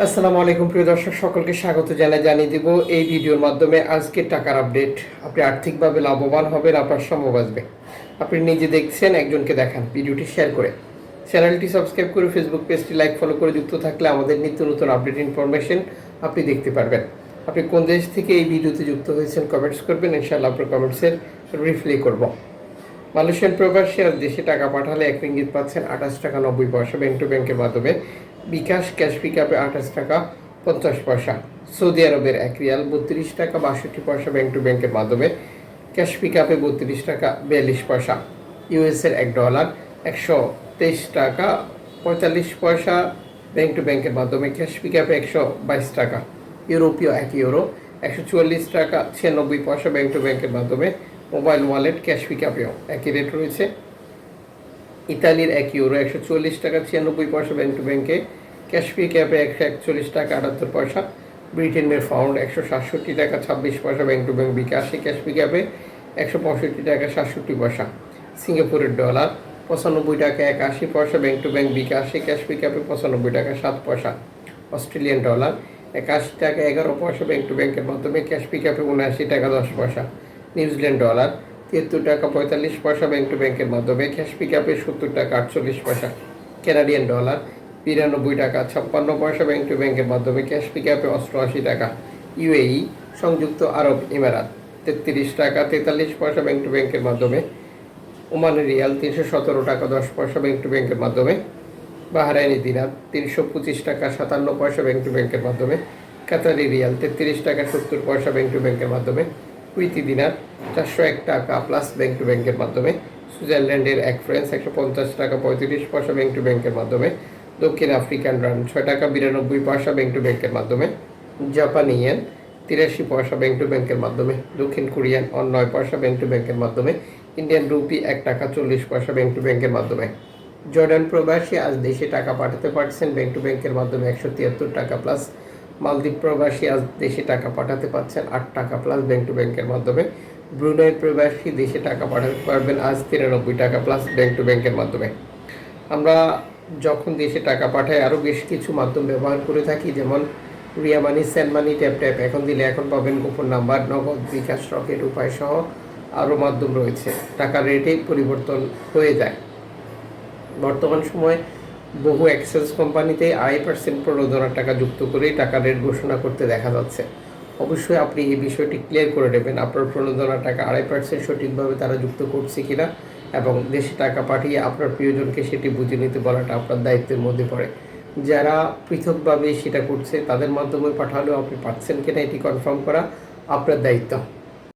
আসসালামু আলাইকুম প্রিয় দর্শক, সকলকে স্বাগত জানিয়ে দিব এই ভিডিওর মাধ্যমে আজকের টাকার আপডেট। আপনি আর্থিকভাবে লাভবান হবেন, আপনার সময় বাঁচবে। আপনি নিজে দেখছেন, একজনকে দেখান। ভিডিওটি শেয়ার করে চ্যানেলটি সাবস্ক্রাইব করে ফেসবুক পেজটি লাইক ফলো করে যুক্ত থাকলে আমাদের নিত্য নতুন আপডেট ইনফরমেশন আপনি দেখতে পারবেন। আপনি কোন দেশ থেকে এই ভিডিওতে যুক্ত হয়েছেন কমেন্টস করবেন, ইনশাআল্লাহ আপনার কমেন্টসের রিপ্লাই করব। মালয়েশিয়ান প্রবাসী আজ দেশে টাকা পাঠালে 1 রিঙ্গিত পাচ্ছেন 28 টাকা 90 পয়সা ব্যাংক টু ব্যাংকের মাধ্যমে। বিকাশ ক্যাশ পিকআপে 28 টাকা 50 পয়সা। সৌদি আরবের 1 রিয়াল 32 টাকা 62 পয়সা ব্যাংক টু ব্যাংকের মাধ্যমে। ক্যাশ পিকআপে 32 টাকা 42 পয়সা। ইউএসের $1 123 টাকা 45 পয়সা ব্যাংক টু ব্যাংকের মাধ্যমে। ক্যাশ পিকআপে 122 টাকা। ইউরোপীয় 1 ইউরো 144 টাকা 96 পয়সা ব্যাংক টু ব্যাংকের মাধ্যমে। মোবাইল ওয়ালেট ক্যাশ পিকআপেও একই রেট রয়েছে। ইতালির 1 ইউরো 144 টাকা 96 পয়সা ব্যাংক টু ব্যাংকে। ক্যাশ পিকআপে 141 টাকা 78 পয়সা। ব্রিটেনের পাউন্ড 167 টাকা 26 পয়সা ব্যাংক টু ব্যাংক বিকাশে। ক্যাশ পিকআপে 165 টাকা 67 পয়সা। সিঙ্গাপুরের ডলার 95 টাকা 81 পয়সা ব্যাংক টু ব্যাংক বিকাশে। ক্যাশ পিকআপে 95 টাকা 7 পয়সা। অস্ট্রেলিয়ান ডলার 81 টাকা 11 পয়সা ব্যাংক টু ব্যাংকের মাধ্যমে। ক্যাশ পিকআপে 79 টাকা 10 পয়সা। নিউজিল্যান্ড ডলার 73 টাকা 45 পয়সা ব্যাংক টু ব্যাংকের মাধ্যমে। ক্যাশ পিকআপে 70 টাকা 48 পয়সা। কানাডিয়ান ডলার 92 টাকা 56 পয়সা ব্যাংক টু ব্যাংকের মাধ্যমে। ক্যাশ পিকআপে 88 টাকা। ইউএই সংযুক্ত আরব ইমারাত 33 টাকা 43 পয়সা ব্যাংক টু ব্যাংকের মাধ্যমে। ওমানের রিয়াল 317 টাকা 10 পয়সা ব্যাংক টু ব্যাংকের মাধ্যমে। বাহরাইনি দিনার 325 টাকা 57 পয়সা ব্যাংক টু ব্যাংকের মাধ্যমে। কাতারি রিয়াল 33 টাকা 70 পয়সা ব্যাংক টু ব্যাংকের মাধ্যমে। কুইতি দিনার 401 টাকা প্লাস ব্যাংক টু ব্যাংকের মাধ্যমে। সুইজারল্যান্ডের 1 ফ্রান্স 150 টাকা 35 পয়সা ব্যাংক টু ব্যাংকের মাধ্যমে। দক্ষিণ আফ্রিকান রান 6 টাকা 92 পয়সা ব্যাংক টু ব্যাংকের মাধ্যমে। জাপানি ইয়েন 83 পয়সা ব্যাংক টু ব্যাংকের মাধ্যমে। দক্ষিণ কোরিয়ান 9 পয়সা ব্যাংক টু ব্যাংকের মাধ্যমে। ইন্ডিয়ান রুপি 1 টাকা 40 পয়সা ব্যাংক টু ব্যাংকের মাধ্যমে। জর্ডান প্রবাসী আজ দেশে টাকা পাঠাতে পারছেন ব্যাংক টু ব্যাংকের মাধ্যমে 173 টাকা প্লাস। মালদ্বীপ প্রবাসী আজ দেশে টাকা পাঠাতে পারছেন 8 টাকা প্লাস ব্যাংক টু ব্যাংকের মাধ্যমে। ব্রুনাই প্রবাসী দেশে টাকা পাঠাতে পারবেন আজ 93 টাকা প্লাস ব্যাংক টু ব্যাংকের মাধ্যমে। আমরা যখন দেশে টাকা পাঠাই আরও বেশ কিছু মাধ্যম ব্যবহার করে থাকি, যেমন রিয়া মানি, সেন্ড মানি, ট্যাপ এখন দিলে এখন পাবেন গোপন নাম্বার, নগদ, বিকাশ, রকেট উপায় সহ আরও মাধ্যম রয়েছে। টাকার রেটে পরিবর্তন হয়ে যায়। বর্তমান সময়ে বহু এক্সচেঞ্জ কোম্পানিতে 2.5% প্রণোদনার টাকা যুক্ত করেই টাকার রেট ঘোষণা করতে দেখা যাচ্ছে। অবশ্যই আপনি এই বিষয়টি ক্লিয়ার করে নেবেন, আপনার প্রণোদনার টাকা 2.5% সঠিকভাবে তারা যুক্ত করছে কিনা, এবং দেশে টাকা পাঠিয়ে আপনার প্রিয়জনকে সেটি বুঝে নিতে বলাটা আপনার দায়িত্বের মধ্যে পড়ে। যারা পৃথকভাবে সেটা করছে তাদের মাধ্যমে পাঠালেও আপনি পাচ্ছেন কিনা এটি কনফার্ম করা আপনার দায়িত্ব।